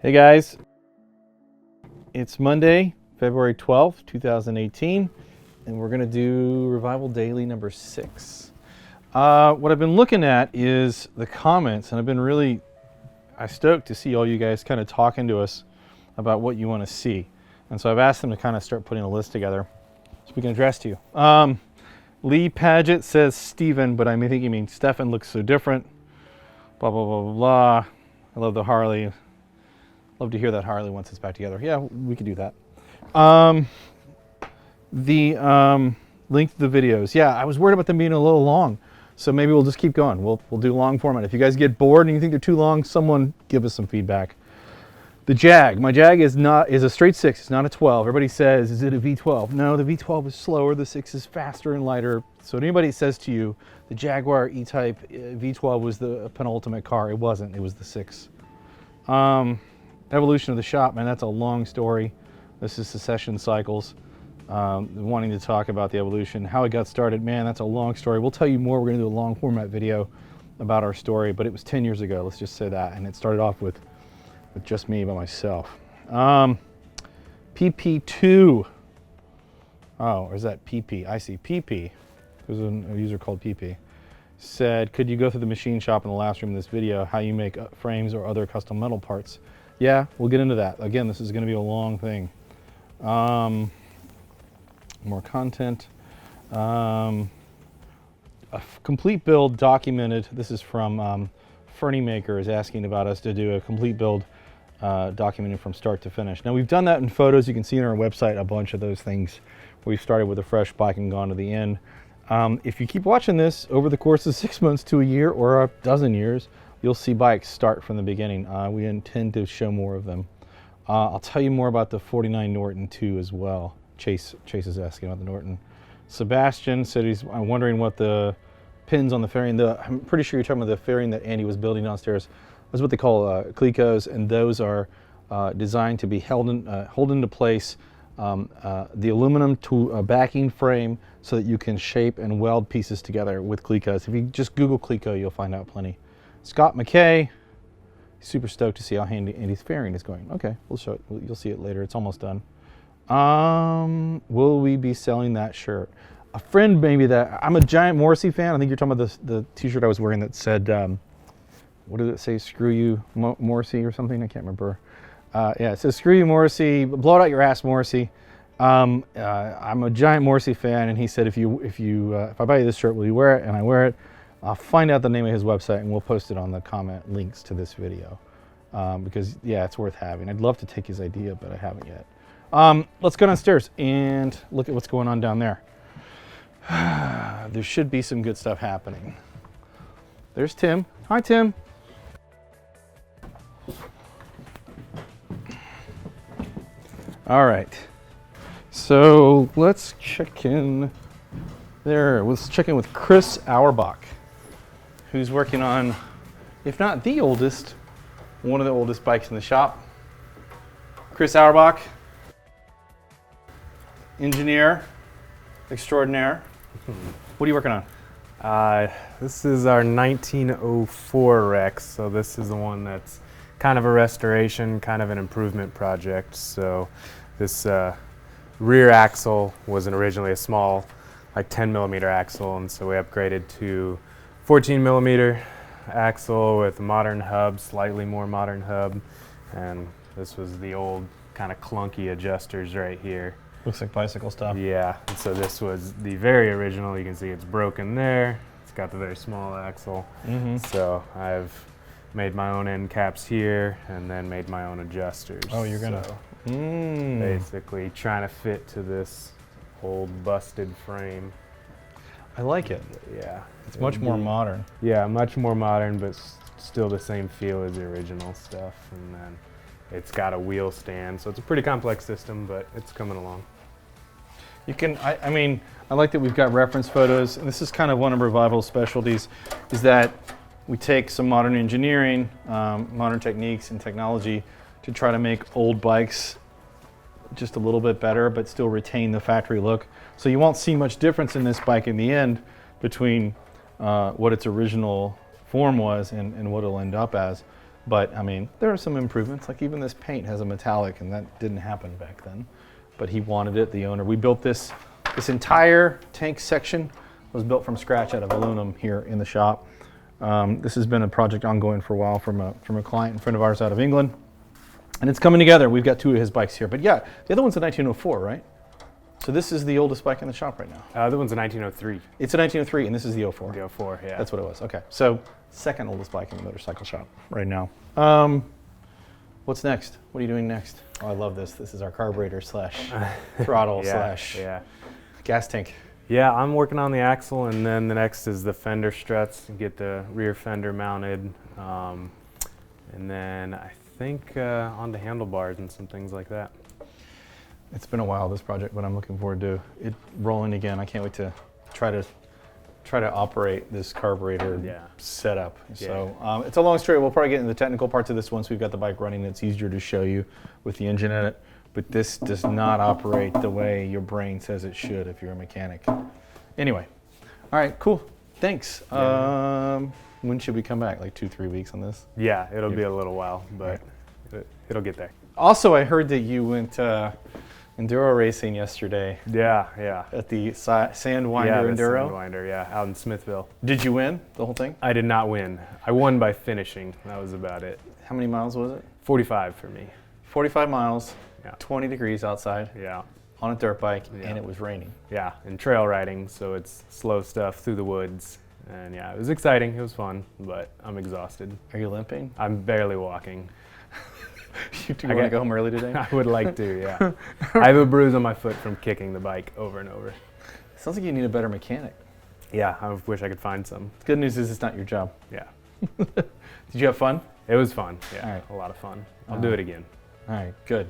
Hey guys, it's Monday, February 12th, 2018, and we're going to do Revival Daily number 6. What I've been looking at is the comments, and I've been really stoked to see all you guys kind of talking to us about what you want to see. And so I've asked them to kind of start putting a list together so we can address to you. Lee Paget says Steven, but I think he means Stefan looks so different. Blah, blah, blah, blah, blah. I love the Harley. Love to hear that Harley once it's back together. Yeah, we could do that. The link to the videos. Yeah, I was worried about them being a little long, so maybe we'll just keep going. We'll do long format. If you guys get bored and you think they're too long, someone give us some feedback. The Jag. My Jag is a straight 6. It's not a 12. Everybody says, is it a V12? No, the V12 is slower. The 6 is faster and lighter. So anybody says to you, the Jaguar E-Type V12 was the penultimate car, it wasn't. It was the 6. Evolution of the shop, man, that's a long story. This is succession cycles, wanting to talk about the evolution, how it got started. Man, that's a long story. We'll tell you more. We're going to do a long format video about our story, but it was 10 years ago, let's just say that, and it started off with just me by myself. PP2. Oh, or is that PP? I see PP. There's a user called PP. Said, could you go through the machine shop in the last room of this video, how you make frames or other custom metal parts? Yeah, we'll get into that. Again, this is going to be a long thing. More content. A complete build documented. This is from Fernie Maker is asking about us to do a complete build documented from start to finish. Now we've done that in photos. You can see on our website a bunch of those things. We've started with a fresh bike and gone to the end. If you keep watching this over the course of 6 months to a year or a dozen years, you'll see bikes start from the beginning. We intend to show more of them. I'll tell you more about the 49 Norton too as well. Chase is asking about the Norton. Sebastian said he's wondering what the pins on the fairing, I'm pretty sure you're talking about the fairing that Andy was building downstairs. That's what they call clecos, and those are designed to be hold into place. The aluminum to a backing frame so that you can shape and weld pieces together with clecos. If you just Google cleco, you'll find out plenty. Scott McKay, super stoked to see how handy Andy's fairing is going. Okay, we'll show it. You'll see it later. It's almost done. Will we be selling that shirt? A friend maybe that, I'm a giant Morrissey fan. I think you're talking about the t-shirt I was wearing that said, what did it say? Screw you, Morrissey or something? I can't remember. Yeah, it says, screw you, Morrissey. Blow it out your ass, Morrissey. I'm a giant Morrissey fan, and he said, if I buy you this shirt, will you wear it? And I wear it. I'll find out the name of his website and we'll post it on the comment links to this video because, yeah, it's worth having. I'd love to take his idea, but I haven't yet. Let's go downstairs and look at what's going on down there. There should be some good stuff happening. There's Tim. Hi, Tim. All right. So let's check in there. Let's check in with Chris Auerbach, who's working on, if not the oldest, one of the oldest bikes in the shop. Chris Auerbach, engineer extraordinaire. What are you working on? This is our 1904 Rex, so this is the one that's kind of a restoration, kind of an improvement project. So this rear axle was originally a small, like 10 millimeter axle, and so we upgraded to 14 millimeter axle with a modern hub, slightly more modern hub, and this was the old kind of clunky adjusters right here. Looks like bicycle stuff. Yeah, and so this was the very original. You can see it's broken there. It's got the very small axle. So I've made my own end caps here and then made my own adjusters. Oh, you're gonna basically trying to fit to this old busted frame. I like it. Yeah. It's much more modern. Yeah, much more modern, but still the same feel as the original stuff. And then it's got a wheel stand, so it's a pretty complex system, but it's coming along. You can, I mean, I like that we've got reference photos, and this is kind of one of Revival's specialties, is that we take some modern engineering, modern techniques and technology to try to make old bikes just a little bit better, but still retain the factory look. So you won't see much difference in this bike in the end between what its original form was and what it'll end up as. But I mean, there are some improvements. Like even this paint has a metallic, and that didn't happen back then. But he wanted it, the owner. We built this entire tank section was built from scratch out of aluminum here in the shop. This has been a project ongoing for a while from a client and friend of ours out of England. And it's coming together. We've got 2 of his bikes here. But yeah, the other one's a 1904, right? So this is the oldest bike in the shop right now. The other one's a 1903. It's a 1903, and this is the 04. The 04, yeah. That's what it was. Okay, so second oldest bike in the motorcycle shop right now. What's next? What are you doing next? Oh, I love this. This is our carburetor slash throttle slash gas tank. Yeah, I'm working on the axle, and then the next is the fender struts, and get the rear fender mounted, and then I think onto handlebars and some things like that. It's been a while, this project, but I'm looking forward to it rolling again. I can't wait to try to operate this carburetor setup. So it's a long story. We'll probably get into the technical parts of this once we've got the bike running. It's easier to show you with the engine in it. But this does not operate the way your brain says it should if you're a mechanic. Anyway, all right, cool. Thanks. When should we come back? Like 2-3 weeks on this? Yeah, it'll be a little while, but it'll get there. Also, I heard that you went enduro racing yesterday. Yeah. At the Sandwinder Enduro? Sandwinder, out in Smithville. Did you win the whole thing? I did not win. I won by finishing. That was about it. How many miles was it? 45 for me. 45 miles, 20 degrees outside, on a dirt bike, and it was raining. Yeah, and trail riding, so it's slow stuff through the woods. And yeah, it was exciting. It was fun, but I'm exhausted. Are you limping? I'm barely walking. Do you want to go home early today? I would like to, yeah. I have a bruise on my foot from kicking the bike over and over. Sounds like you need a better mechanic. Yeah, I wish I could find some. Good news is it's not your job. Yeah. Did you have fun? It was fun, yeah. All right. A lot of fun. I'll do it again. All right, good.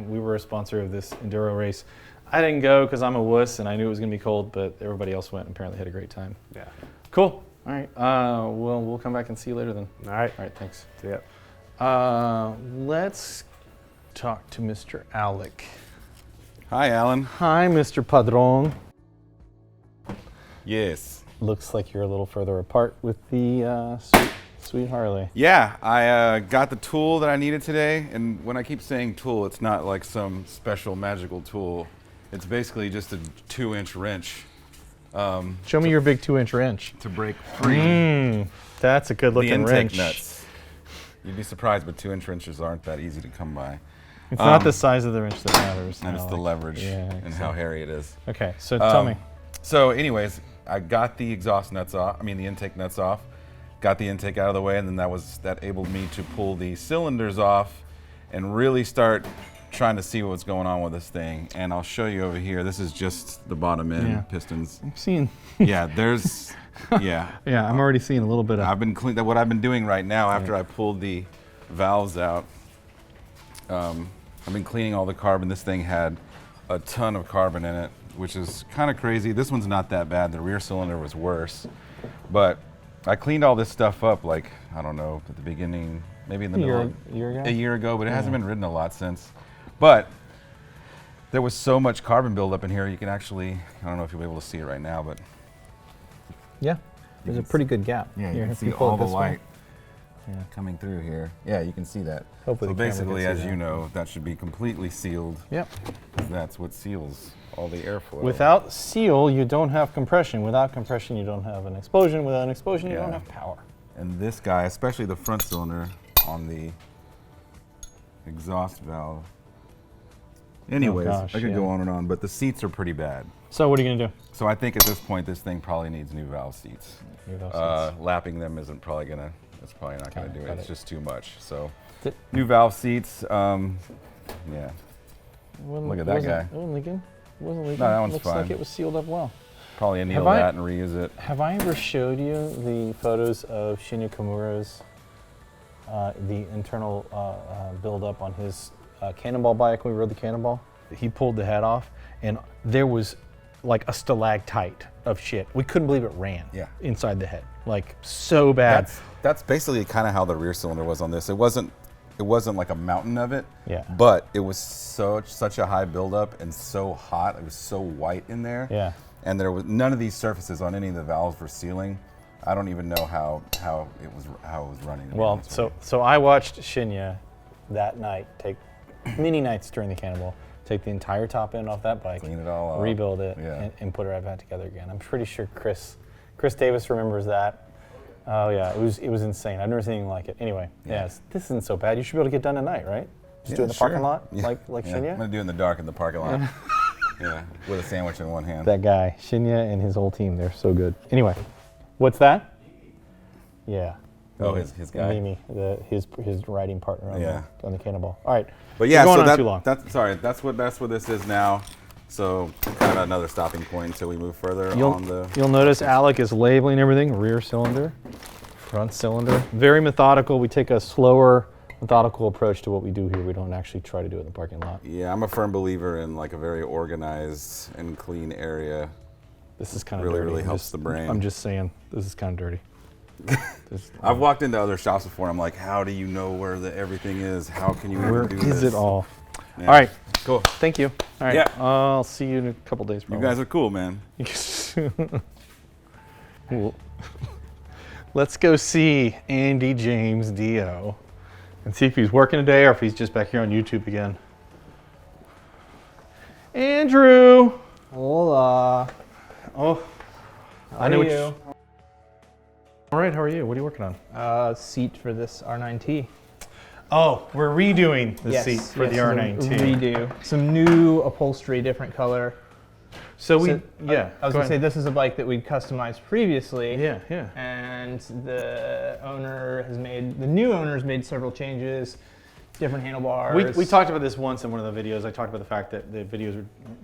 We were a sponsor of this enduro race. I didn't go because I'm a wuss and I knew it was going to be cold, but everybody else went and apparently had a great time. Yeah. Cool. All right. We'll come back and see you later then. All right. All right, thanks. See ya. Let's talk to Mr. Alec. Hi, Alan. Hi, Mr. Padron. Yes. Looks like you're a little further apart with the sweet Harley. Yeah, I got the tool that I needed today, and when I keep saying tool, it's not like some special magical tool. It's basically just a 2-inch wrench. Show me your big 2-inch wrench. To break free. That's a good looking the intake wrench. nuts. You'd be surprised, but 2-inch wrenches aren't that easy to come by. It's not the size of the wrench that matters. And it's the leverage and how hairy it is. Okay, so tell me. So anyways, I got the exhaust nuts off, the intake nuts off, got the intake out of the way, and then that enabled me to pull the cylinders off and really start trying to see what's going on with this thing. And I'll show you over here. This is just the bottom end pistons. I'm seeing. Yeah, there's, Yeah, I'm already seeing a little bit of. What I've been doing right now after I pulled the valves out, I've been cleaning all the carbon. This thing had a ton of carbon in it, which is kind of crazy. This one's not that bad. The rear cylinder was worse. But I cleaned all this stuff up, like, I don't know, at the beginning, maybe in the middle. A year ago, but it hasn't been ridden a lot since. But there was so much carbon buildup in here, you can actually, I don't know if you'll be able to see it right now, but. Yeah, there's a pretty good gap. Yeah, here, you can see all the light coming through here. Yeah, you can see that. Hopefully so basically, as you know, that should be completely sealed. Yep. Because that's what seals all the airflow. Without seal, you don't have compression. Without compression, you don't have an explosion. Without an explosion, you don't have power. And this guy, especially the front cylinder on the exhaust valve. Anyways, I could go on and on, but the seats are pretty bad. So what are you going to do? So I think at this point, this thing probably needs new valve seats. Lapping them isn't probably going to, it's probably not going to do it. It's just too much. So new valve seats, yeah. Look at that guy. It wasn't leaking. It wasn't leaking. No, that one's Looks fine. like it was sealed up well. Probably anneal that and reuse it. Have I ever showed you the photos of Shinya Kimura's, the internal buildup on his Cannonball bike when we rode the Cannonball? He pulled the head off, and there was like a stalactite of shit. We couldn't believe it ran inside the head, like so bad. That's basically kind of how the rear cylinder was on this. It wasn't like a mountain of it, but it was such a high buildup and so hot. It was so white in there. Yeah. And there was none of these surfaces on any of the valves for sealing I don't even know how it was running. to be Well, honest with so I watched Shinya that night take many nights during the Cannibal, take the entire top end off that bike, Clean it all up. rebuild it, Yeah. and put it right back together again. I'm pretty sure Chris Davis remembers that. Oh yeah, it was insane. I've never seen anything like it. Anyway, this isn't so bad. You should be able to get done tonight, right? Just do it in the parking lot, like Shinya. I'm gonna do it in the dark in the parking lot. Yeah, with a sandwich in one hand. That guy, Shinya, and his whole team, they're so good. Anyway, what's that? Yeah. Oh, his guy. Mimi, his riding partner on the Cannonball. All right. But yeah, We're going so on too long. that's what this is now. So kind of another stopping point until we move further on the. You'll notice Alec is labeling everything: rear cylinder, front cylinder. Very methodical. We take a slower, methodical approach to what we do here. We don't actually try to do it in the parking lot. Yeah, I'm a firm believer in like a very organized and clean area. This is kind of Really, dirty. really helps the brain. I'm just saying, this is kind of dirty. I've walked into other shops before. I'm like, how do you know where everything is? How can you Where even do is this? it all? Yeah. All right. Cool. Thank you. All right. Yeah. I'll see you in a couple days. You Probably. guys are cool, man. Cool. Let's go see Andy James Dio and see if he's working today or if he's just back here on YouTube again. Andrew. Hola. Oh, How I know are what you? All right. How are you? What are you working on? Seat for this R9T. Oh, we're redoing the seat for the some RnineT. Redo. Some new upholstery, different color. So I was go gonna say ahead. this is a bike that we'd customized previously. Yeah. And the new owner's made several changes, different handlebars. We talked about this once in one of the videos. I talked about the fact that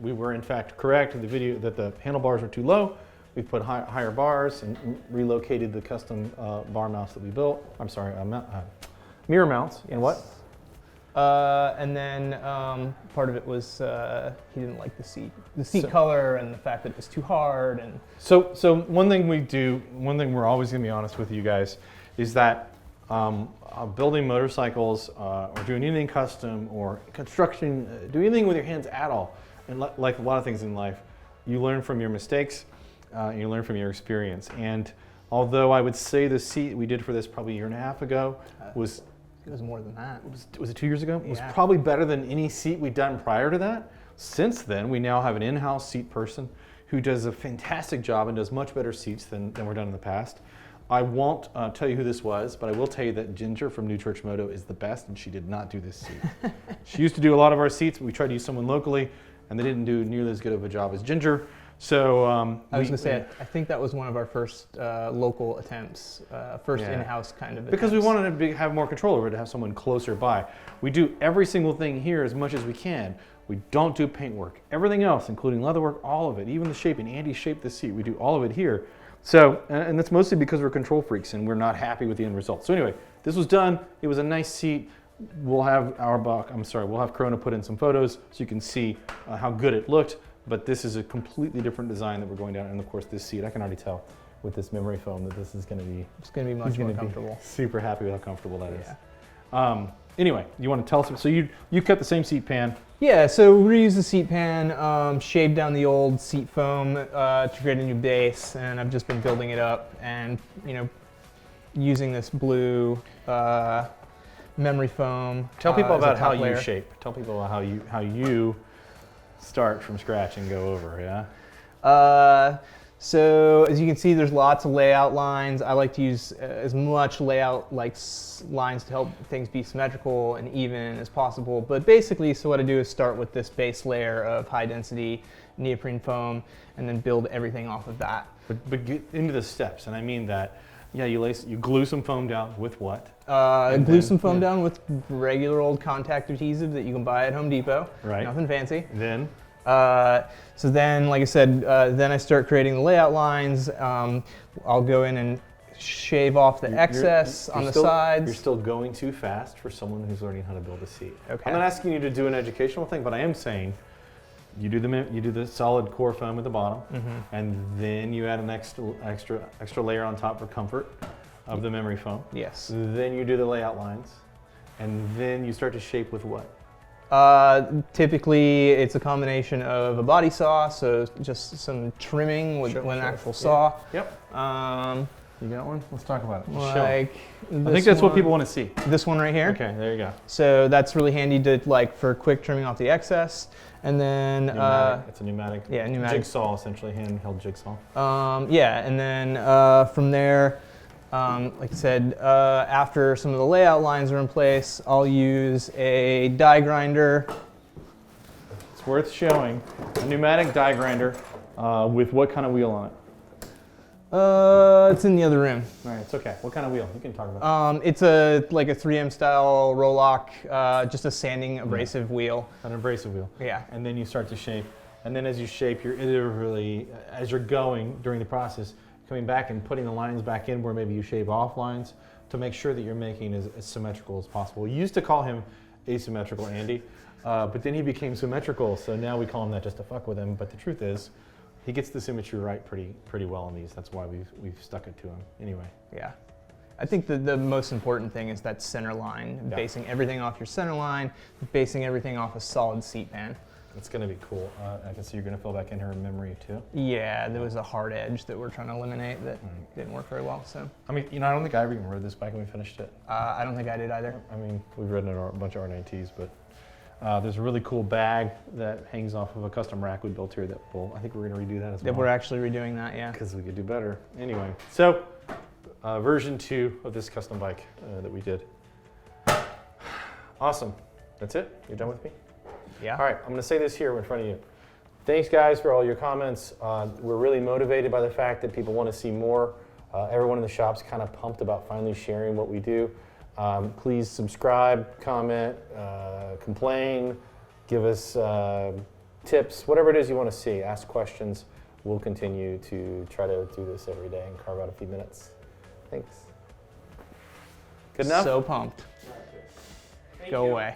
we were in fact correct. That the handlebars were too low. We put higher bars and relocated the custom bar mounts that we built. I'm sorry, mirror mounts. And what? And then part of it was he didn't like the seat color and the fact that it was too hard. And So one thing we're always going to be honest with you guys, is that building motorcycles or doing anything custom or construction, doing anything with your hands at all, and like a lot of things in life, you learn from your mistakes, you learn from your experience. And although I would say the seat we did for this probably a year and a half ago was it was more than that. was it 2 years ago? It was Yeah. probably better than any seat we'd done prior to that. Since then, we now have an in-house seat person who does a fantastic job and does much better seats than were done in the past. I won't tell you who this was, but I will tell you that Ginger from New Church Moto is the best, and she did not do this seat. She used to do a lot of our seats, but we tried to use someone locally, and they didn't do nearly as good of a job as Ginger. So I was going to say, I think that was one of our first local attempts, first in-house kind of because we attempts. wanted to have more control over it, to have someone closer by. We do every single thing here as much as we can. We don't do paint work. Everything else, including leather work, all of it, even the shaping. Andy shaped the seat. We do all of it here. So, and that's mostly because we're control freaks and we're not happy with the end result. So anyway, this was done. It was a nice seat. We'll have we'll have Corona put in some photos so you can see how good it looked. But this is a completely different design that we're going down. And of course, this seat, I can already tell with this memory foam that this is going to be. It's going to be much more comfortable. Super happy with how comfortable that is. Anyway, you want to tell us? So you kept the same seat pan. Yeah, so we reused the seat pan, shaved down the old seat foam to create a new base, and I've just been building it up and using this blue memory foam. Tell people as a about how top layer. you shape. Tell people about how you start from scratch and go over. Yeah. So as you can see, there's lots of layout lines. I like to use as much layout lines to help things be symmetrical and even as possible. But basically, so what I do is start with this base layer of high density neoprene foam and then build everything off of that. But get into the steps, and I mean that. Yeah, you glue some foam down with what? Glue some foam down with regular old contact adhesive that you can buy at Home Depot. Right. Nothing fancy. Then. So then, like I said, then I start creating the layout lines. I'll go in and shave off the excess on the sides. You're still going too fast for someone who's learning how to build a seat. Okay. I'm not asking you to do an educational thing, but I am saying you do the solid core foam at the bottom, and then you add an extra layer on top for comfort of the memory foam. Yes. Then you do the layout lines, and then you start to shape with what? Typically, it's a combination of a body saw, so just some trimming with an actual saw. Yep. You got one? Let's talk about it. Show. Like I think that's what people want to see. This one right here. Okay, there you go. So that's really handy to like for quick trimming off the excess. And then It's a pneumatic. Yeah, pneumatic Jigsaw, essentially, handheld jigsaw. yeah, and then from there, like I said, after some of the layout lines are in place, I'll use a die grinder. It's worth showing a pneumatic die grinder with what kind of wheel on it? It's in the other room. All right, it's okay. What kind of wheel? You can talk about it. It's like a 3M style Roloc, just a sanding abrasive wheel. An abrasive wheel. Yeah. And then you start to shape. And then as you shape, you're iteratively, as you're going during the process, coming back and putting the lines back in where maybe you shave off lines to make sure that you're making as symmetrical as possible. We used to call him asymmetrical Andy, but then he became symmetrical, so now we call him that just to fuck with him. But the truth is, he gets the symmetry right pretty well on these. That's why we've stuck it to him. Anyway. Yeah. I think the most important thing is that center line, basing everything off your center line, basing everything off a solid seat pan. It's going to be cool. I can see you're going to fill back in her memory too. Yeah, there was a hard edge that we're trying to eliminate that didn't work very well. So. I mean, I don't think I even rode this bike when we finished it. I don't think I did either. I mean, we've ridden a bunch of RnineTs, but there's a really cool bag that hangs off of a custom rack we built here that I think we're going to redo that as well. Yeah, we're actually redoing that, yeah. Because we could do better. Anyway, so version 2 of this custom bike that we did. Awesome. That's it? You're done with me? Yeah. All right, I'm going to say this here in front of you. Thanks, guys, for all your comments. We're really motivated by the fact that people want to see more. Everyone in the shop's kind of pumped about finally sharing what we do. Please subscribe, comment, complain, give us tips, whatever it is you want to see. Ask questions. We'll continue to try to do this every day and carve out a few minutes. Thanks. Good enough? So pumped. Go away.